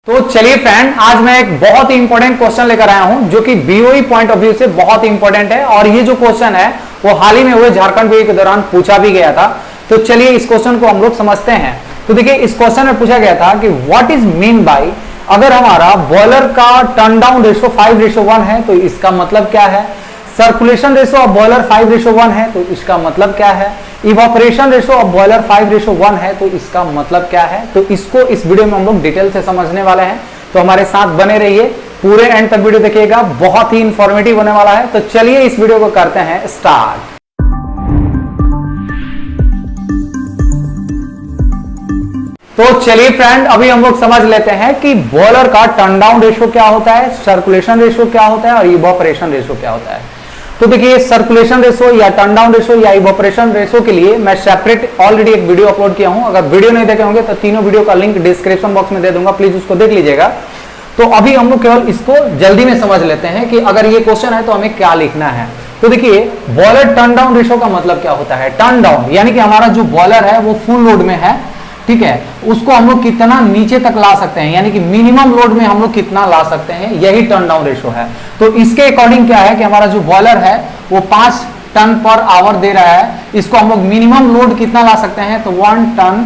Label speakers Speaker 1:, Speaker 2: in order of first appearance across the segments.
Speaker 1: तो चलिए फ्रेंड, आज मैं एक बहुत ही इंपॉर्टेंट क्वेश्चन लेकर आया हूं जो कि बीओई पॉइंट ऑफ व्यू से बहुत इंपॉर्टेंट है। और ये जो क्वेश्चन है वो हाल ही में हुए झारखंड बीओई के दौरान पूछा भी गया था। तो चलिए इस क्वेश्चन को हम लोग समझते हैं। तो देखिए, इस क्वेश्चन में पूछा गया था कि व्हाट इज मीन बाय, अगर हमारा बॉयलर का टर्न डाउन रेशो 5:1 है तो इसका मतलब क्या है। सर्कुलेशन रेशो ऑफ बॉयलर 5:1 है तो इसका मतलब क्या है। इवापोरेशन रेशो ऑफ बॉयलर 5:1 है तो इसका मतलब क्या है। तो इसको इस वीडियो में हम लोग डिटेल से समझने वाले हैं। तो हमारे साथ बने रहिए, पूरे एंड तक वीडियो देखिएगा, बहुत ही इंफॉर्मेटिव होने वाला है। तो चलिए इस वीडियो को करते हैं स्टार्ट। तो चलिए फ्रेंड, अभी हम लोग समझ लेते हैं कि बॉयलर का टर्न डाउन रेशो क्या होता है, सर्कुलेशन रेशो क्या होता है और इवापोरेशन रेशो क्या होता है। तो देखिए, सर्कुलेशन रेशो या टर्न डाउन रेशो या इवापोरेशन रेशो के लिए मैं सेपरेट ऑलरेडी एक वीडियो अपलोड किया हूं। अगर वीडियो नहीं देखे होंगे तो तीनों वीडियो का लिंक डिस्क्रिप्शन बॉक्स में दे दूंगा, प्लीज उसको देख लीजिएगा। तो अभी हम लोग केवल इसको जल्दी में समझ लेते हैं कि अगर ये क्वेश्चन है तो हमें क्या लिखना है। तो देखिए, बॉयलर टर्न डाउन रेशो का मतलब क्या होता है। टर्न डाउन यानी कि हमारा जो बॉयलर है वो फुल लोड में है, ठीक है, उसको हम लोग कितना नीचे तक ला सकते हैं, यानी कि मिनिमम लोड में हम लोग कितना ला सकते हैं, यही टर्न डाउन रेशो है। तो इसके अकॉर्डिंग क्या है कि हमारा जो बॉयलर है वो 5 टन पर आवर दे रहा है, इसको हम लोग मिनिमम लोड कितना ला सकते हैं, तो 1 टन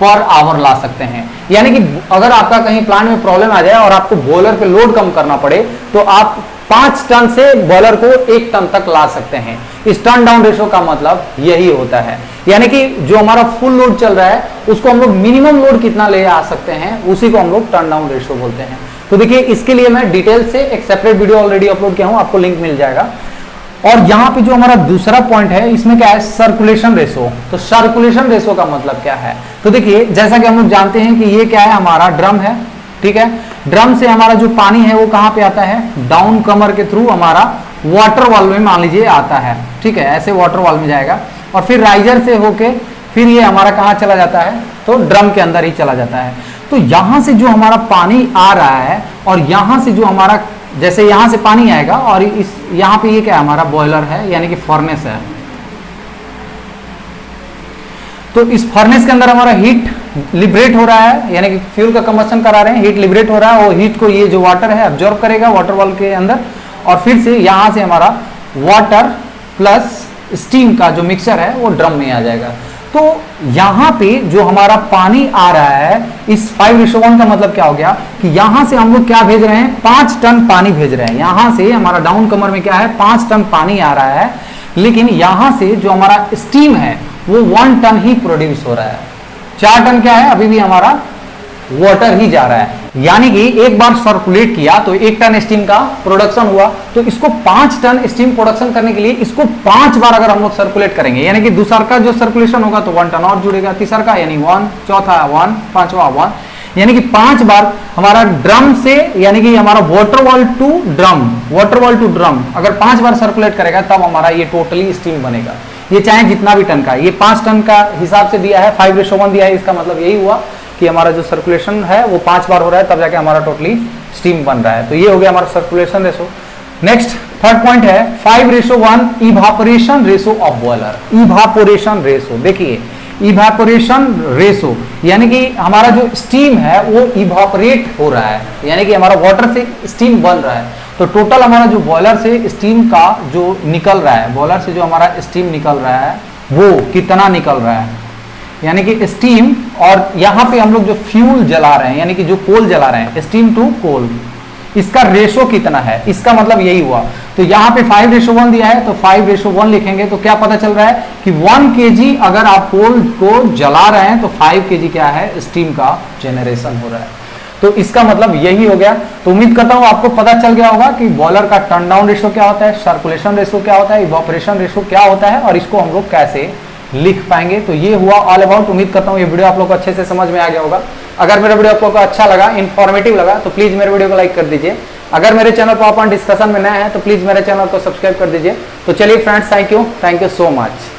Speaker 1: पर आवर ला सकते हैं। यानी कि अगर आपका कहीं प्लांट में प्रॉब्लम आ जाए और आपको बॉयलर पे लोड कम करना पड़े तो आप 5 टन से बॉयलर को 1 टन तक ला सकते हैं। इस टर्न डाउन रेशो का मतलब यही होता है। यानी कि जो हमारा फुल लोड चल रहा है उसको हम लोग मिनिमम लोड कितना ले आ सकते हैं, उसी को हम लोग टर्न डाउन रेशो बोलते हैं। तो देखिए, इसके लिए मैं डिटेल से एक सेपरेट वीडियो ऑलरेडी अपलोड किया हूं, आपको लिंक मिल जाएगा। और यहां पे जो हमारा दूसरा पॉइंट है, इसमें क्या है, सर्कुलेशन रेशो। तो सर्कुलेशन रेशो का मतलब क्या है। तो देखिए, जैसा कि हम लोग जानते हैं कि ये क्या है, हमारा ड्रम है, ठीक है। ड्रम से हमारा जो पानी है वो कहां पे आता है, डाउन कमर के थ्रू हमारा वाटर वाल्व में मान लीजिए आता है, ठीक है, ऐसे वाटर वाल्व में जाएगा और फिर राइजर से होके फिर ये हमारा कहां चला जाता है, तो ड्रम के अंदर ही चला जाता है। तो यहां से जो हमारा पानी आ रहा है और यहां से जो हमारा, जैसे यहां से पानी आएगा और इस यहां पे ये क्या है, हमारा बॉयलर है, यानी कि फर्नेस है। तो इस फर्नेस के अंदर हमारा हीट लिबरेट हो रहा है, यानी कि फ्यूल का कंबशन करा रहे हैं, हीट लिबरेट हो रहा है। वो हीट को ये जो वाटर है अब्जॉर्ब करेगा वाटर वाल्व के अंदर और फिर से यहां से हमारा वाटर प्लस स्टीम का जो मिक्सचर है वो ड्रम में आ जाएगा। तो यहां पे जो हमारा पानी आ रहा है, इस 5:1 का मतलब क्या हो गया कि यहां से हम लोग क्या भेज रहे हैं, 5 टन पानी भेज रहे हैं। यहां से हमारा डाउन कमर में क्या है, 5 टन पानी आ रहा है, लेकिन यहां से जो हमारा स्टीम है वो 1 टन ही प्रोड्यूस हो रहा है। 4 टन क्या है, अभी भी हमारा वाटर ही जा रहा है। यानी कि एक बार सर्कुलेट किया तो 1 टन स्टीम का प्रोडक्शन हुआ। तो इसको 5 टन स्टीम प्रोडक्शन करने के लिए इसको 5 बार अगर हम लोग सर्कुलेट करेंगे, यानी कि दूसरा का जो सर्कुलेशन होगा तो 1 टन और जुड़ेगा, तीसरा का यानी 1, चौथा 1, पांचवा 1, यानी कि 5 बार हमारा ड्रम से, यानी कि हमारा वाटर वाल्व टू ड्रम अगर 5 बार सर्कुलेट करेगा तब हमारा ये टोटली स्टीम बनेगा। ये चाहे जितना भी टन का, ये 5 टन का हिसाब से दिया है, 5:1 दिया है, इसका मतलब यही हुआ कि हमारा जो सर्कुलेशन है वो 5 बार हो रहा है, तब जाके हमारा टोटली स्टीम बन रहा है। तो ये हो गया हमारा circulation ratio. Next third point है 5:1 evaporation ratio of boiler. Evaporation ratio, देखिए इवापोरेशन रेशो यानी कि हमारा जो स्टीम है वो इवापोरेट हो रहा है, यानी कि हमारा वाटर से स्टीम बन रहा है। तो टोटल हमारा जो बॉयलर से स्टीम का जो निकल रहा है, बॉयलर से जो हमारा स्टीम निकल रहा है वो कितना निकल रहा है, यानी कि स्टीम, और यहाँ पे हम लोग जो फ्यूल जला रहे हैं, यानी कि जो कोल जला रहे हैं, स्टीम टू कोल, इसका रेशो कितना है, इसका मतलब यही हुआ। तो यहाँ पे 5:1 दिया है तो 5:1 लिखेंगे तो क्या पता चल रहा है कि 1 kg अगर आप कोल को जला रहे हैं तो 5 kg क्या है, स्टीम का जनरेशन हो रहा है। तो इसका मतलब यही हो गया। तो उम्मीद करता हूं आपको पता चल गया होगा कि बॉयलर का टर्न डाउन रेशो क्या होता है, सर्कुलेशन रेशो क्या होता है, इवापोरेशन रेशो क्या होता है और इसको हम लोग कैसे लिख पाएंगे। तो ये हुआ ऑल अबाउट। उम्मीद करता हूँ ये वीडियो आप लोग को अच्छे से समझ में आ गया होगा। अगर मेरा वीडियो आप लोग को अच्छा लगा, इन्फॉर्मेटिव लगा तो प्लीज मेरे वीडियो को लाइक कर दीजिए। अगर मेरे चैनल पर अपन डिस्कशन में नए हैं तो प्लीज मेरे चैनल को सब्सक्राइब कर दीजिए। तो चलिए friends, thank you so much.